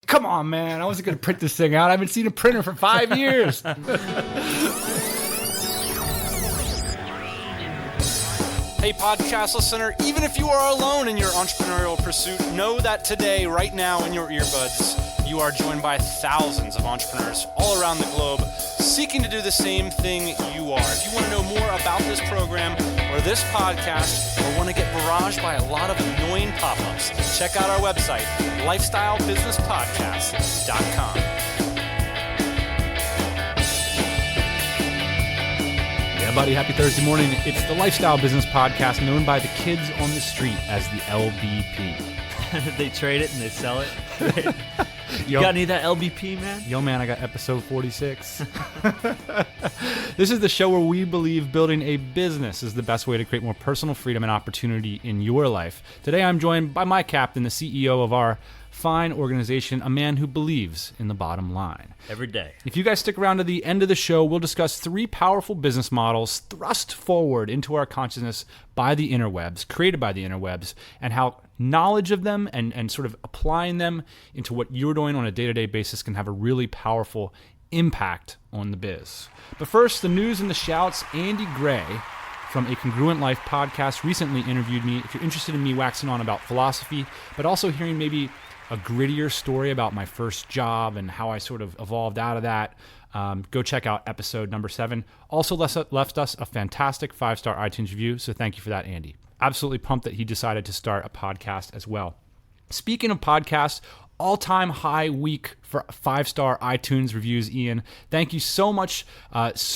Come on, man. I wasn't going to print this thing out. I haven't seen a printer for 5 years. Hey, podcast listener, even if you are alone in your entrepreneurial pursuit, know that today, right now in your earbuds, you are joined by thousands of entrepreneurs all around the globe seeking to do the same thing you are. If you want to know more about this program or this podcast, or want to get barraged by a lot of annoying pop-ups, check out our website, lifestylebusinesspodcast.com. Yeah, buddy, happy Thursday morning. It's the Lifestyle Business Podcast, known by the kids on the street as the LBP. They trade it and they sell it. Right? You got any of that LBP, man? Yo, man, I got episode 46. This is the show where we believe building a business is the best way to create more personal freedom and opportunity in your life. Today, I'm joined by my captain, the CEO of our fine organization, a man who believes in the bottom line. Every day. If you guys stick around to the end of the show, we'll discuss 3 powerful business models thrust forward into our consciousness by the interwebs, created by the interwebs, and how knowledge of them and sort of applying them into what you're doing on a day-to-day basis can have a really powerful impact on the biz. But first, the news and the shouts. Andy Gray from A Congruent Life podcast recently interviewed me. If you're interested in me waxing on about philosophy, but also hearing maybe a grittier story about my first job and how I sort of evolved out of that, go check out episode number 7. Also left us a fantastic 5-star iTunes review, so thank you for that, Andy. Absolutely pumped that he decided to start a podcast as well. Speaking of podcasts, all-time high week for 5-star iTunes reviews, Ian. Thank you so much.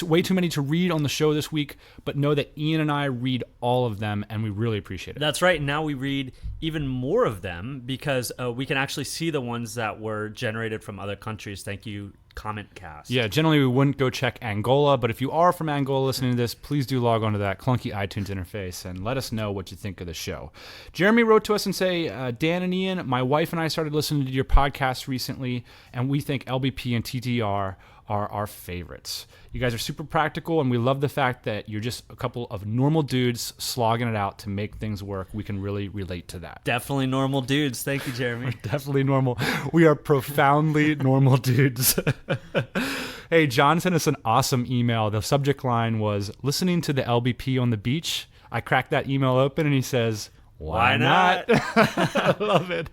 Way too many to read on the show this week, but know that Ian and I read all of them, and we really appreciate it. That's right. Now we read even more of them because we can actually see the ones that were generated from other countries. Thank you, CommentCast. Yeah, generally we wouldn't go check Angola, but if you are from Angola listening to this, please do log on to that clunky iTunes interface and let us know what you think of the show. Jeremy wrote to us and say, Dan and Ian, my wife and I started listening to your podcast recently, and we think LBP and TTR are our favorites. You guys are super practical, and we love the fact that you're just a couple of normal dudes slogging it out to make things work. We can really relate to that. Definitely normal dudes. Thank you, Jeremy. We're definitely normal. We are profoundly normal dudes. Hey, John sent us an awesome email. The subject line was, listening to the LBP on the beach. I cracked that email open, and he says, why not? I love it.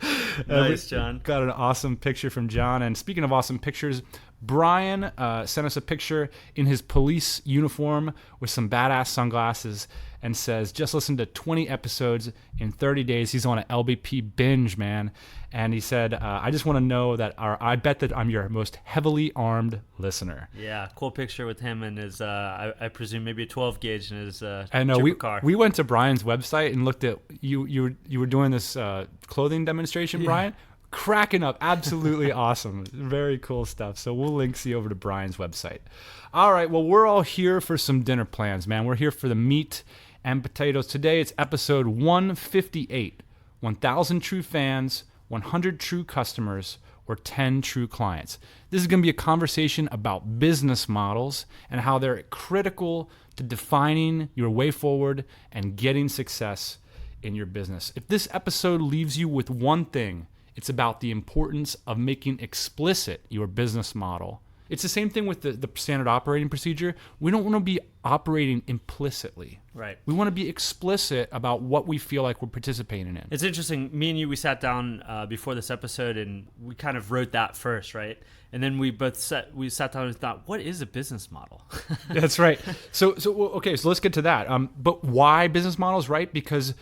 Nice, John. Got an awesome picture from John. And speaking of awesome pictures, Brian sent us a picture in his police uniform with some badass sunglasses and says, just listened to 20 episodes in 30 days. He's on an LBP binge, man. And he said, I just want to know that I bet that I'm your most heavily armed listener. Yeah, cool picture with him and his, I presume maybe a 12 gauge in his I know car. We went to Brian's website and looked at, you were doing this clothing demonstration, Brian? Cracking up. Absolutely awesome. Very cool stuff. So we'll link you over to Brian's website. All right. Well, we're all here for some dinner plans, man. We're here for the meat and potatoes. Today, it's episode 158. 1,000 true fans, 100 true customers, or 10 true clients. This is going to be a conversation about business models and how they're critical to defining your way forward and getting success in your business. If this episode leaves you with one thing, it's about the importance of making explicit your business model. It's the same thing with the standard operating procedure. We don't want to be operating implicitly. Right. We want to be explicit about what we feel like we're participating in. It's interesting. Me and you, we sat down before this episode and we kind of wrote that first, right? And then we sat down and thought, what is a business model? That's right. So let's get to that. But why business models, right? Because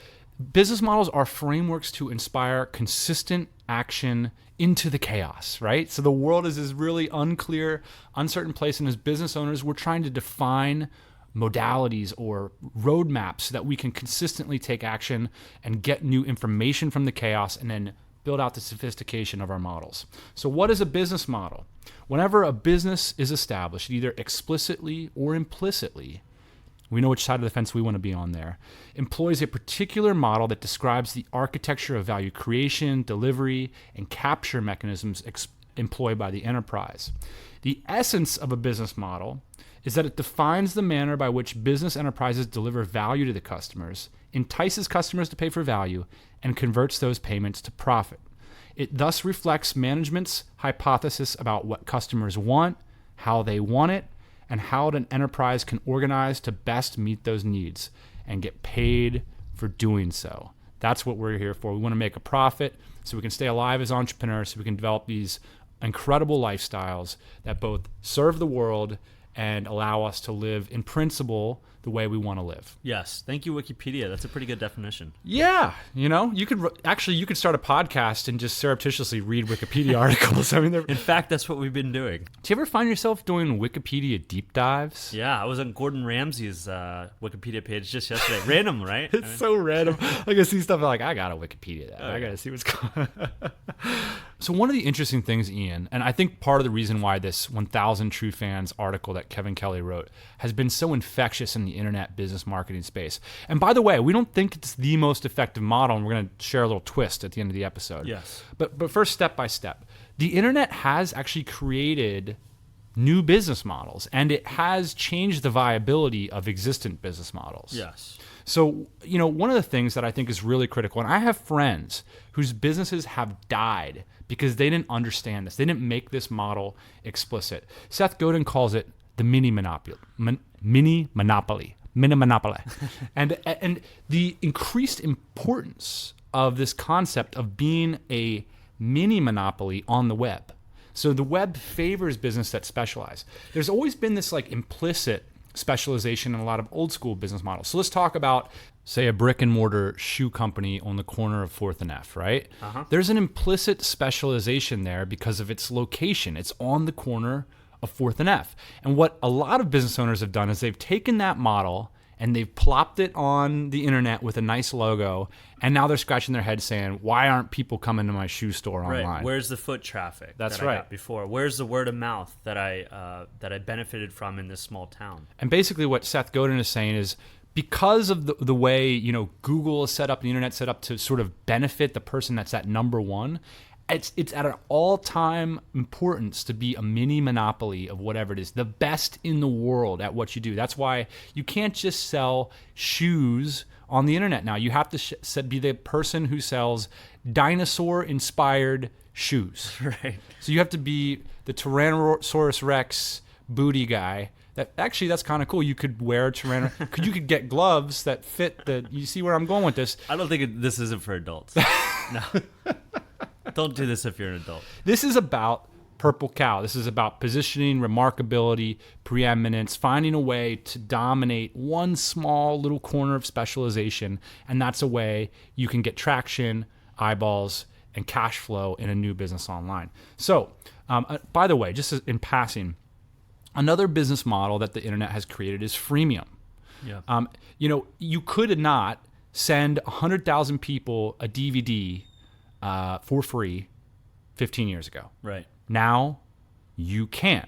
business models are frameworks to inspire consistent action into the chaos, right? So the world is this really unclear, uncertain place, and as business owners, we're trying to define modalities or roadmaps so that we can consistently take action and get new information from the chaos and then build out the sophistication of our models. So what is a business model? Whenever a business is established, either explicitly or implicitly, we know which side of the fence we want to be on there, employs a particular model that describes the architecture of value creation, delivery, and capture mechanisms employed by the enterprise. The essence of a business model is that it defines the manner by which business enterprises deliver value to the customers, entices customers to pay for value, and converts those payments to profit. It thus reflects management's hypothesis about what customers want, how they want it, and how an enterprise can organize to best meet those needs and get paid for doing so. That's what we're here for. We want to make a profit so we can stay alive as entrepreneurs, so we can develop these incredible lifestyles that both serve the world and allow us to live in principle the way we want to live. Yes. Thank you, Wikipedia. That's a pretty good definition. Yeah. You could start a podcast and just surreptitiously read Wikipedia articles. I mean, in fact, that's what we've been doing. Do you ever find yourself doing Wikipedia deep dives? Yeah. I was on Gordon Ramsay's Wikipedia page just yesterday. Random, right? It's so random. Like I see stuff like, I got to Wikipedia that. I got to see what's going on. So one of the interesting things, Ian, and I think part of the reason why this 1,000 True Fans article that Kevin Kelly wrote has been so infectious in the internet business marketing space. And by the way, we don't think it's the most effective model, and we're going to share a little twist at the end of the episode. Yes. But first, step by step, the internet has actually created new business models, and it has changed the viability of existent business models. Yes. So, one of the things that I think is really critical, and I have friends whose businesses have died because they didn't understand this. They didn't make this model explicit. Seth Godin calls it the mini monopoly. and the increased importance of this concept of being a mini monopoly on the web. So the web favors business that specialize. There's always been this implicit specialization in a lot of old school business models. So let's talk about, say, a brick and mortar shoe company on the corner of 4th and F, right? Uh-huh. There's an implicit specialization there because of its location. It's on the corner of 4th and F. And what a lot of business owners have done is they've taken that model and they've plopped it on the internet with a nice logo, and now they're scratching their head saying, why aren't people coming to my shoe store online? Right. Where's the foot traffic That's that right. I got before? Where's the word of mouth that I benefited from in this small town? And basically what Seth Godin is saying is, because of the way Google is set up, the internet set up to sort of benefit the person that's at number one, it's at an all-time importance to be a mini monopoly of whatever it is, the best in the world at what you do. That's why you can't just sell shoes on the internet now. You have to be the person who sells dinosaur-inspired shoes. Right. So you have to be the Tyrannosaurus Rex booty guy. That's kind of cool. You could wear a Tyrannosaurus. You could get gloves that fit you see where I'm going with this? I don't think this isn't for adults. No. Don't do this if you're an adult. This is about Purple Cow. This is about positioning, remarkability, preeminence, finding a way to dominate one small little corner of specialization, and that's a way you can get traction, eyeballs, and cash flow in a new business online. So, by the way, just in passing, another business model that the internet has created is freemium. Yeah. You could not send 100,000 people a DVD for free 15 years ago. Right. Now you can.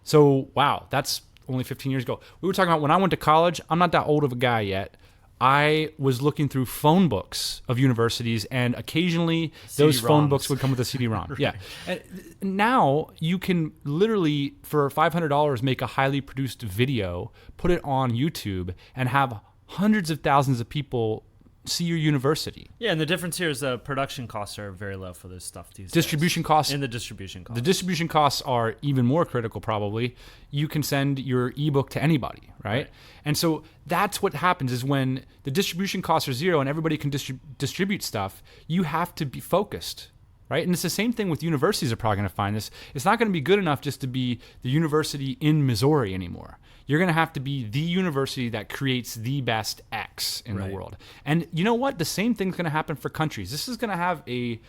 So, wow, that's only 15 years ago. We were talking about when I went to college, I'm not that old of a guy yet. I was looking through phone books of universities, and occasionally those phone books would come with a CD-ROM. Right. Yeah. And now you can literally, for $500, make a highly produced video, put it on YouTube, and have hundreds of thousands of people see your university. Yeah, and the difference here is the production costs are very low for this stuff these distribution days. Costs. And the distribution costs. The distribution costs are even more critical, probably. You can send your ebook to anybody, right? And so that's what happens is when the distribution costs are zero and everybody can distribute stuff, you have to be focused, right? And it's the same thing with universities are probably going to find this. It's not going to be good enough just to be the university in Missouri anymore. You're going to have to be the university that creates the best X in the world. And you know what? The same thing's going to happen for countries. This is going to have a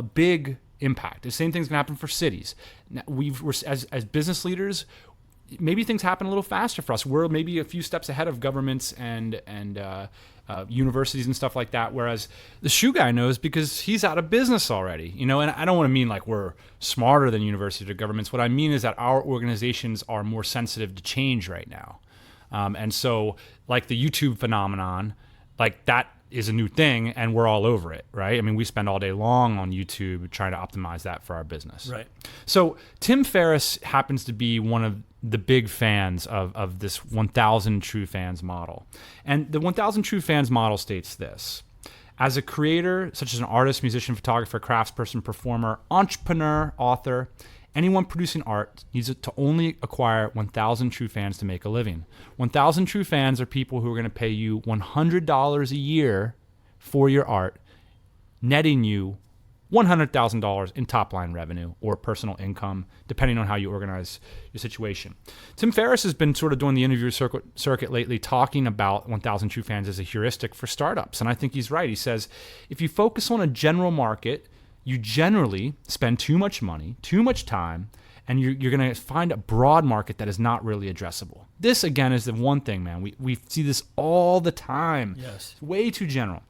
big impact. The same thing's going to happen for cities. Now, we're as business leaders, maybe things happen a little faster for us. We're maybe a few steps ahead of governments and universities and stuff like that, whereas the shoe guy knows because he's out of business already. And I don't want to mean like we're smarter than universities or governments. What I mean is that our organizations are more sensitive to change right now. And so like the YouTube phenomenon, like that is a new thing and we're all over it, right? I mean, we spend all day long on YouTube trying to optimize that for our business. Right. So Tim Ferriss happens to be one of the big fans of this 1,000 True Fans model. And the 1,000 True Fans model states this: As a creator, such as an artist, musician, photographer, craftsperson, performer, entrepreneur, author, anyone producing art needs to only acquire 1,000 true fans to make a living. 1,000 true fans are people who are going to pay you $100 a year for your art, netting you $100,000 in top-line revenue or personal income, depending on how you organize your situation. Tim Ferriss has been sort of doing the interview circuit lately, talking about 1,000 true fans as a heuristic for startups, and I think he's right. He says, if you focus on a general market, you generally spend too much money, too much time, and you're going to find a broad market that is not really addressable. This, again, is the one thing, man. We see this all the time. Yes. It's way too general.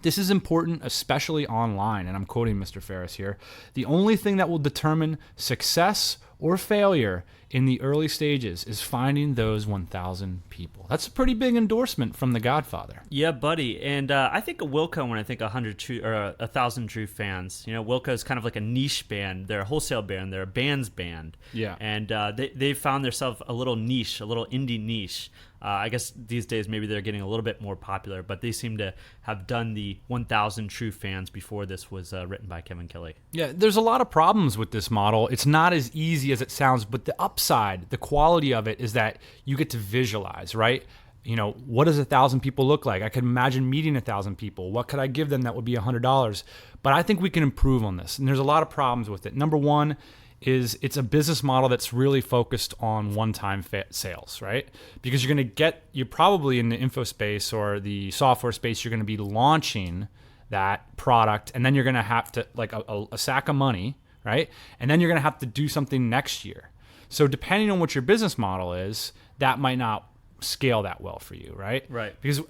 This is important, especially online, and I'm quoting Mr. Ferriss here. The only thing that will determine success or failure in the early stages is finding those 1,000 people. That's a pretty big endorsement from The Godfather. Yeah, buddy. And I think of Wilco when I think 1,000 true fans. You know, Wilco is kind of like a niche band. They're a wholesale band. They're a bands band. Yeah. And they found themselves a little niche, a little indie niche. I guess these days maybe they're getting a little bit more popular, but they seem to have done the 1,000 true fans before this was written by Kevin Kelly. Yeah, there's a lot of problems with this model. It's not as easy as it sounds, but the upside, the quality of it is that you get to visualize, right? You know, what does 1,000 people look like? I could imagine meeting 1,000 people. What could I give them that would be $100? But I think we can improve on this, and there's a lot of problems with it. Number one is it's a business model that's really focused on one-time sales, right? Because you're probably in the info space or the software space, you're going to be launching that product, and then you're going to have to, like a sack of money, right? And then you're going to have to do something next year. So depending on what your business model is, that might not scale that well for you, right? Right. Because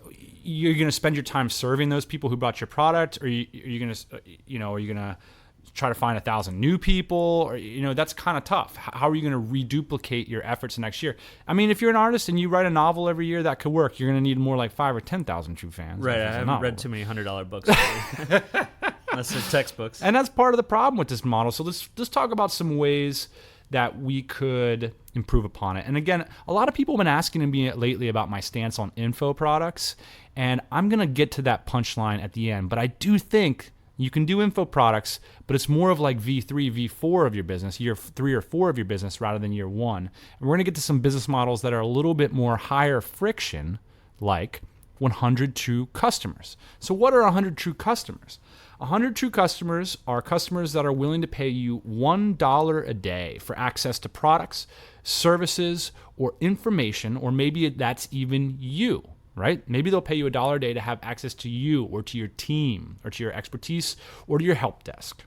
you're going to spend your time serving those people who bought your product, or are you going to try to find 1,000 new people, or that's kind of tough. How are you going to reduplicate your efforts next year? I mean, if you're an artist and you write a novel every year, that could work. You're going to need more like 5,000 or 10,000 true fans. Right. I haven't read too many $100 books lately. Unless they're textbooks. And that's part of the problem with this model. So let's talk about some ways that we could improve upon it. And again, a lot of people have been asking me lately about my stance on info products, and I'm going to get to that punchline at the end. But I do think you can do info products, but it's more of like V3, V4 of your business, year 3 or 4 of your business rather than year 1. And we're going to get to some business models that are a little bit more higher friction, like 100 true customers. So what are 100 true customers? 100 true customers are customers that are willing to pay you $1 a day for access to products, services, or information, or maybe that's even you. Right? Maybe they'll pay you $1 a day to have access to you or to your team or to your expertise or to your help desk.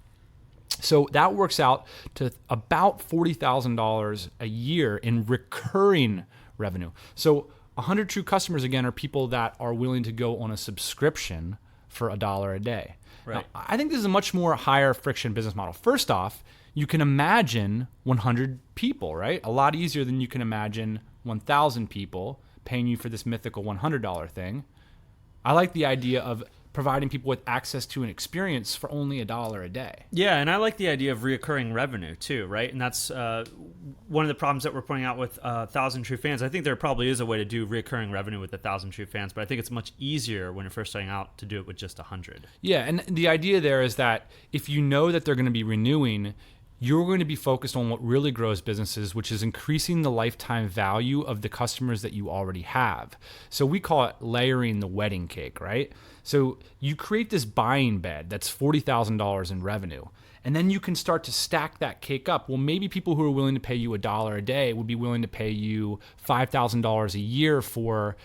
So that works out to about $40,000 a year in recurring revenue. So 100 true customers, again, are people that are willing to go on a subscription for $1 a day. Right. Now, I think this is a much more higher friction business model. First off, you can imagine 100 people, right? A lot easier than you can imagine 1,000 people paying you for this mythical $100 thing. I like the idea of providing people with access to an experience for only $1 a day. Yeah, and I like the idea of reoccurring revenue too, right? And that's one of the problems that we're pointing out with 1,000 true fans. I think there probably is a way to do reoccurring revenue with 1,000 true fans, but I think it's much easier when you're first starting out to do it with just 100. Yeah, and the idea there is that if you know that they're going to be renewing, you're going to be focused on what really grows businesses, which is increasing the lifetime value of the customers that you already have. So we call it layering the wedding cake, right? So you create this buying bed that's $40,000 in revenue, and then you can start to stack that cake up. Well, maybe people who are willing to pay you $1 a day would be willing to pay you $5,000 a year for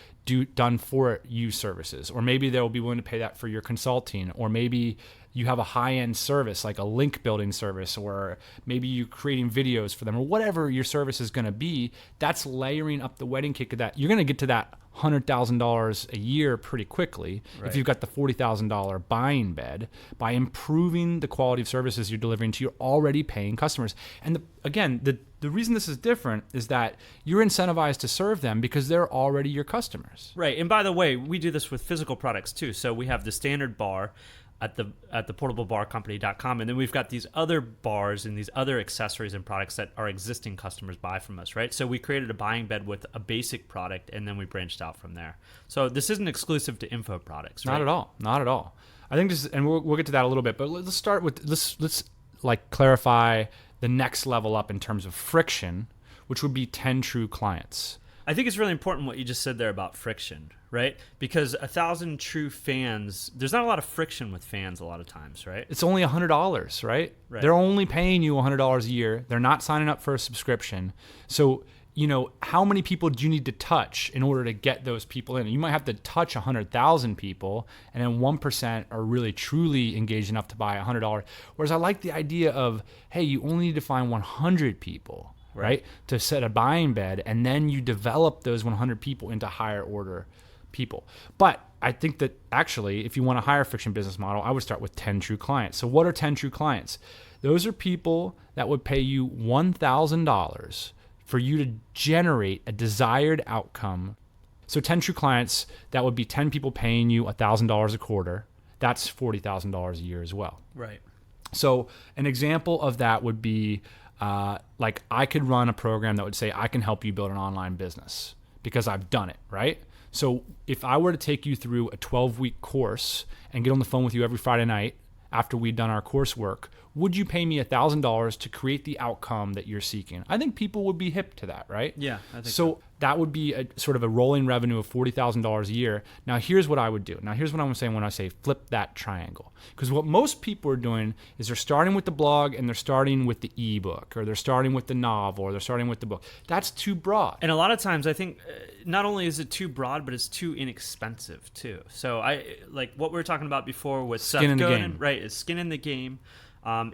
done for you services, or maybe they'll be willing to pay that for your consulting, or maybe you have a high-end service like a link building service, or maybe you're creating videos for them, or whatever your service is going to be. That's layering up the wedding cake of that. You're going to get to that $100,000 a year pretty quickly if you've got the $40,000 buying bed by improving the quality of services you're delivering to your already paying customers. And the reason this is different is that you're incentivized to serve them because they're already your customers. Right. And by the way, we do this with physical products too. So we have the standard bar at the portablebarcompany.com, and then we've got these other bars and these other accessories and products that our existing customers buy from us, right? So we created a buying bed with a basic product, and then we branched out from there. So this isn't exclusive to info products, right? Not at all. I think this, and we'll get to that a little bit, but let's start with let's like clarify the next level up in terms of friction, which would be 10 true clients. I think it's really important what you just said there about friction, right? Because 1,000 true fans, there's not a lot of friction with fans a lot of times, right? It's only $100, right? Right. They're only paying you $100 a year. They're not signing up for a subscription. So, how many people do you need to touch in order to get those people in? You might have to touch 100,000 people, and then 1% are really truly engaged enough to buy $100. Whereas I like the idea of, hey, you only need to find 100 people, right, to set a buying bed, and then you develop those 100 people into higher order people. But I think that actually, if you want a higher friction business model, I would start with 10 true clients. So what are 10 true clients? Those are people that would pay you $1,000 for you to generate a desired outcome. So 10 true clients, that would be 10 people paying you $1,000 a quarter. That's $40,000 a year as well. Right. So an example of that would be like I could run a program that would say, I can help you build an online business because I've done it, right? So if I were to take you through a 12-week course and get on the phone with you every Friday night after we'd done our coursework, would you pay me $1,000 to create the outcome that you're seeking? I think people would be hip to that, right? Yeah, I think so. That would be a sort of a rolling revenue of $40,000 a year. Now, here's what I would do. Now, here's what I'm saying when I say flip that triangle. Because what most people are doing is they're starting with the blog and they're starting with the ebook, or they're starting with the novel, or they're starting with the book. That's too broad. And a lot of times I think not only is it too broad, but it's too inexpensive too. So I like what we were talking about before with Skin in the game. Right, is skin in the game.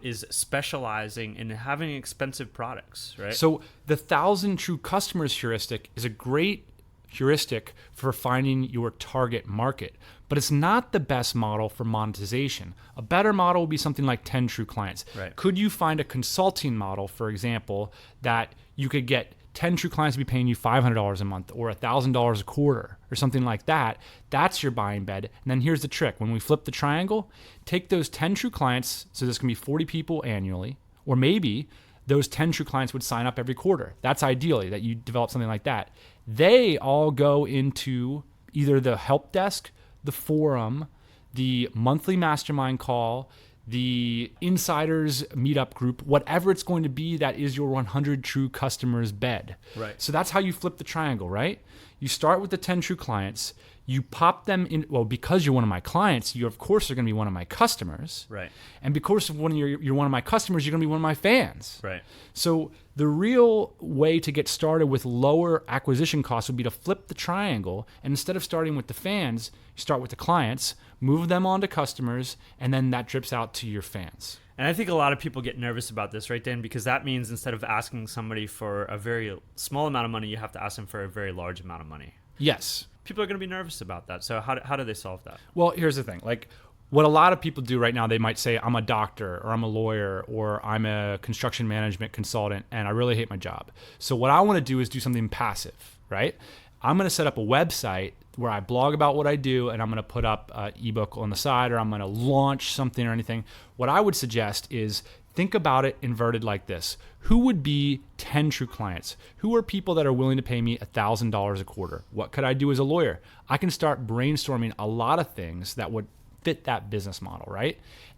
Is specializing in having expensive products, right? So the 1,000 true customers heuristic is a great heuristic for finding your target market, but it's not the best model for monetization. A better model would be something like 10 true clients. Right. Could you find a consulting model, for example, that you could get 10 true clients to be paying you $500 a month or $1,000 a quarter or something like that? That's your buying bed. And then here's the trick. When we flip the triangle, take those 10 true clients, so this can be 40 people annually, or maybe those 10 true clients would sign up every quarter. That's ideally that you develop something like that. They all go into either the help desk, the forum, the monthly mastermind call, the insiders meetup group, whatever it's going to be, that is your 100 true customers bed. Right. So that's how you flip the triangle, right? You start with the 10 true clients, you pop them in, well, because you're one of my clients, you of course are going to be one of my customers. Right. And because of you're one of my customers, you're going to be one of my fans. Right. So the real way to get started with lower acquisition costs would be to flip the triangle, and instead of starting with the fans, you start with the clients, move them on to customers, and then that drips out to your fans. And I think a lot of people get nervous about this, right, Dan? Because that means instead of asking somebody for a very small amount of money, you have to ask them for a very large amount of money. Yes. People are going to be nervous about that. So how do they solve that? Well, here's the thing. Like, what a lot of people do right now, they might say, I'm a doctor, or I'm a lawyer, or I'm a construction management consultant, and I really hate my job. So what I want to do is do something passive, right? I'm going to set up a website where I blog about what I do, and I'm going to put up an ebook on the side, or I'm going to launch something or anything. What I would suggest is think about it inverted like this. Who would be 10 true clients? Who are people that are willing to pay me $1,000 a quarter? What could I do as a lawyer? I can start brainstorming a lot of things that would fit that business model, right?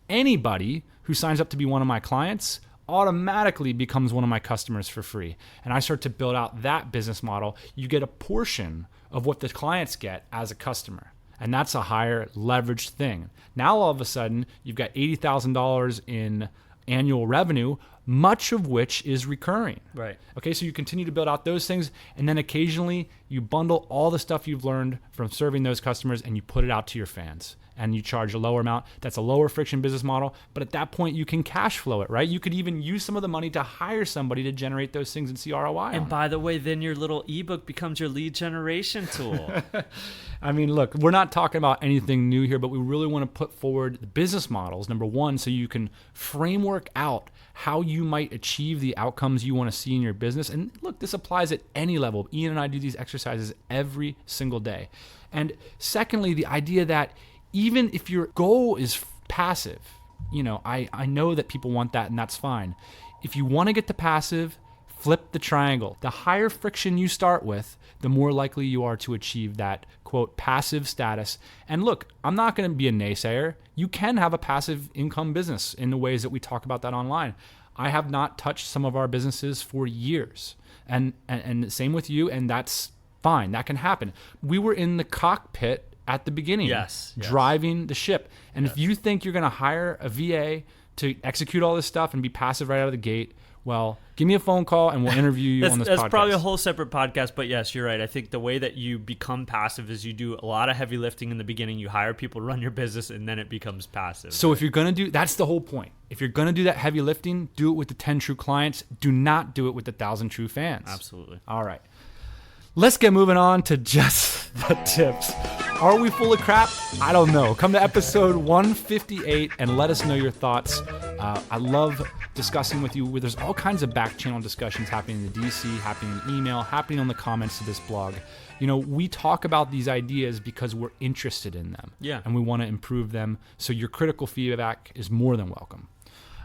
Anybody who signs up to be one of my clients automatically becomes one of my customers for free. And I start to build out that business model. You get a portion of what the clients get as a customer. And that's a higher leveraged thing. Now, all of a sudden, you've got $80,000 in annual revenue, much of which is recurring. Right. Okay, so you continue to build out those things, and then occasionally you bundle all the stuff you've learned from serving those customers and you put it out to your fans. And you charge a lower amount. That's a lower friction business model. But at that point, you can cash flow it, right? You could even use some of the money to hire somebody to generate those things and see ROI. And by the way, then your little ebook becomes your lead generation tool. I mean, look, we're not talking about anything new here, but we really want to put forward the business models, number one, so you can framework out how you might achieve the outcomes you want to see in your business. And look, this applies at any level. Ian and I do these exercises every single day. And secondly, the idea that even if your goal is passive, I know that people want that, and that's fine. If you want to get to passive, Flip the triangle. The higher friction you start with, the more likely you are to achieve that, quote, passive status. And look, I'm not going to be a naysayer. You can have a passive income business in the ways that we talk about that online. I have not touched some of our businesses for years. And same with you, and that's fine. That can happen. We were in the cockpit at the beginning, yes. driving the ship. And if you think you're going to hire a VA to execute all this stuff and be passive right out of the gate, well, give me a phone call and we'll interview you on this podcast. That's probably a whole separate podcast, but yes, you're right. I think the way that you become passive is you do a lot of heavy lifting in the beginning. You hire people to run your business, and then it becomes passive. So if you're going to do, that's the whole point. If you're going to do that heavy lifting, do it with the 10 true clients. Do not do it with the 1,000 true fans. Absolutely. All right. Let's get moving on to just the tips. Are we full of crap? I don't know. Come to episode 158 and let us know your thoughts. I love discussing with you. There's all kinds of back channel discussions happening in the DC, happening in email, happening on the comments to this blog. You know, we talk about these ideas because we're interested in them. Yeah. And we want to improve them. So your critical feedback is more than welcome.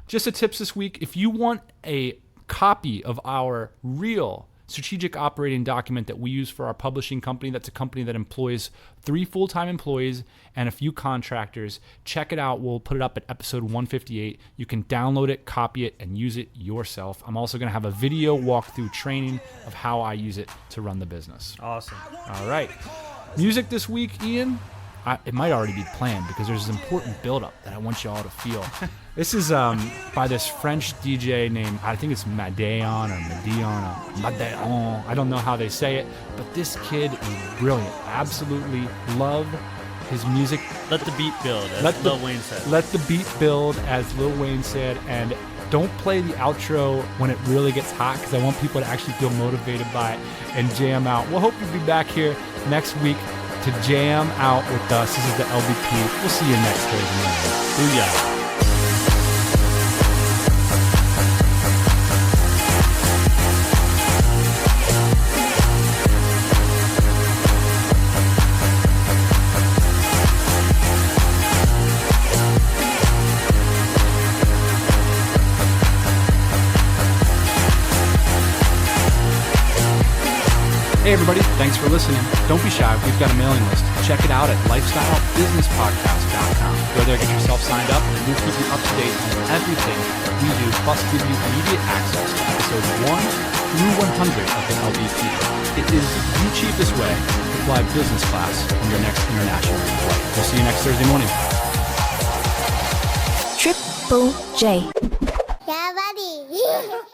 Just a tips this week. If you want a copy of our real strategic operating document that we use for our publishing company, that's a company that employs 3 full-time employees and a few contractors, check it out. We'll put it up at episode 158. You can download it, copy it, and use it yourself. I'm also going to have a video walkthrough training of how I use it to run the business. Awesome. All right. Music this week, Ian. It might already be planned because there's an important build-up that I want you all to feel. This is by this French DJ named, I think it's Madeon or Madeon. I don't know how they say it, but this kid is brilliant. Absolutely love his music. Let the beat build, as Lil Wayne said. Let the beat build, as Lil Wayne said, and don't play the outro when it really gets hot because I want people to actually feel motivated by it and jam out. We'll hope you'll be back here next week to jam out with us. This is the LBP. We'll see you next Thursday. Booyah. Hey everybody, thanks for listening. Don't be shy, we've got a mailing list. Check it out at lifestylebusinesspodcast.com. Go there, get yourself signed up, and we'll keep you up to date on everything we do, plus give you immediate access to episodes 1 through 100 of the LBP. It is the cheapest way to fly business class on your next international flight. We'll see you next Thursday morning. Triple J. Yeah, buddy.